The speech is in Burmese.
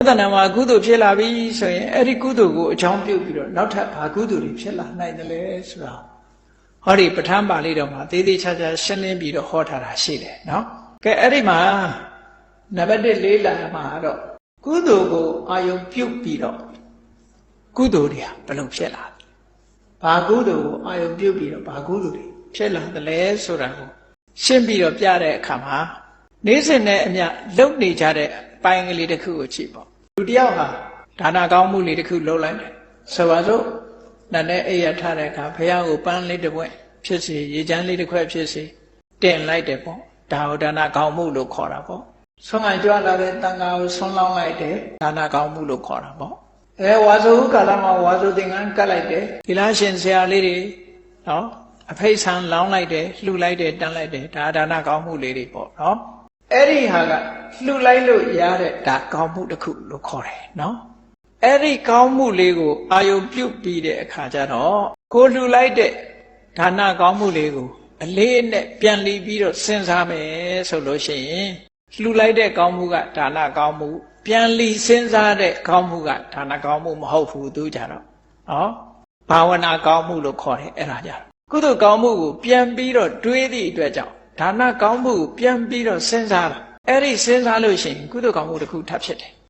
တဏ္ဍာမှာကုသိုလ်ဖြစ်လာပြီဆိုရင်အဲ့ဒီကုသိုလ်ကိုအကြောင်းပြုပြီးတော့နောက်ထပ်ဘာကုသိုလ်တွေဖြစ်လာနိုင်တယ်လဲဆိုတာဟောဒီပဋ္ဌာန်းပါဠိတော်မှာသေးသေးချာချာရှင်းလင်းပြီးတော့ဟောထားတာရှိတယ်နော်ကဲအဲ့ဒီမှာနံပါတ်1လေးလာမှာတော့ကုသိုလ်ကိုအာယုံပြုပြီးတော့ကုသိုလ်တွေဘယ်လိုဖြစ်လာလဲဘာကုသိုလ်ကိုအာယုံပြုပြီးတော့ဘာကုသိုလ်တွေဖြစ်လာတယ်လဲဆိုတာကိုရှင်းပြီးတော့ပြတဲ့အခါမှာနေ့စဉ်နဲ့အမျှလုပ်နေကြတဲ့ပိုင်းကလေးတစ်ခုကိုကြည့်ပေါ့လူတယောက်ဟာဒါနကောင်းမှုလေးတစ်ခုလုပ်လိုက်တယ်ဆိုပါစို့နတ်နဲ့အိယာထားတဲ့အခါဘုရားကိုပန်းလေးတစ်ပွင့်ဖြစ်စေရေချမ်းလေးတစ်ခွက်ဖြစ်စေတင်လိုက်တယ်ပေါ့ဒါဟောဒါနကောင်းမှုလို့ခေါ်တာပေါ့ဆွမ်းခံကြွလာတဲ့တန်ခါကိုဆွမ်းလောင်းလိုက်တယ်ဒါနကောင်းမှုလို့ခေါ်တာပေါ့ဝါဆိုကာလမှာဝါဆိုသင်္ကန်းကတ်လိုက်တယ်ဒီလားရှင်ဆရာလေးတွေနော်အဖိတ်ဆန်လောင်းလိုက်တယ်လှူလိုက်တယ်တန်းလိုက်တယ်ဒါဒါနကောင်းမှုလေးတွေပေါ့နော်အဲ့ဒီဟာကလှူလိုက်လို့ရတဲ့ဒါကောင်းမှုတစ်ခုလို့ခေါ်တယ်နော်အဲ့ဒီကောင်းမှုလေးကိုအာယုပြုပြီးတဲ့အခါကျတော့ကိုလှူလိုက်တဲ့ဒါနကောင်းမှုလေးကိုအလေးနဲ့ပြန်လီပြီးတော့စဉ်းစားမယ်ဆိုလို့ရှိရင်လှူလိုက်တဲ့ကောင်းမှုကဒါနကောင်းမှုပြန်လီစဉ်းစားတဲ့ကောင်းမှုကဒါနကောင်းမှုမဟုတ်ဘူးသူကြတော့နော်ဘာဝနာကောင်းမှုလို့ခေါ်တယ်အဲ့ဒါကြတော့ကုသိုလ်ကောင်းမှုကိုပြန်ပြီးတော့တွေးသည့်အတွက်ကြောင့်ဒါနကောင်းမှုကိုပြန်ပြီးတော့စဉ်းစားတာအဲ့ဒီစဉ်းစားလို့ရှိရင်ကုသိုလ်ကောင်းမှုတစ်ခုထပ်ဖြစ်တယ်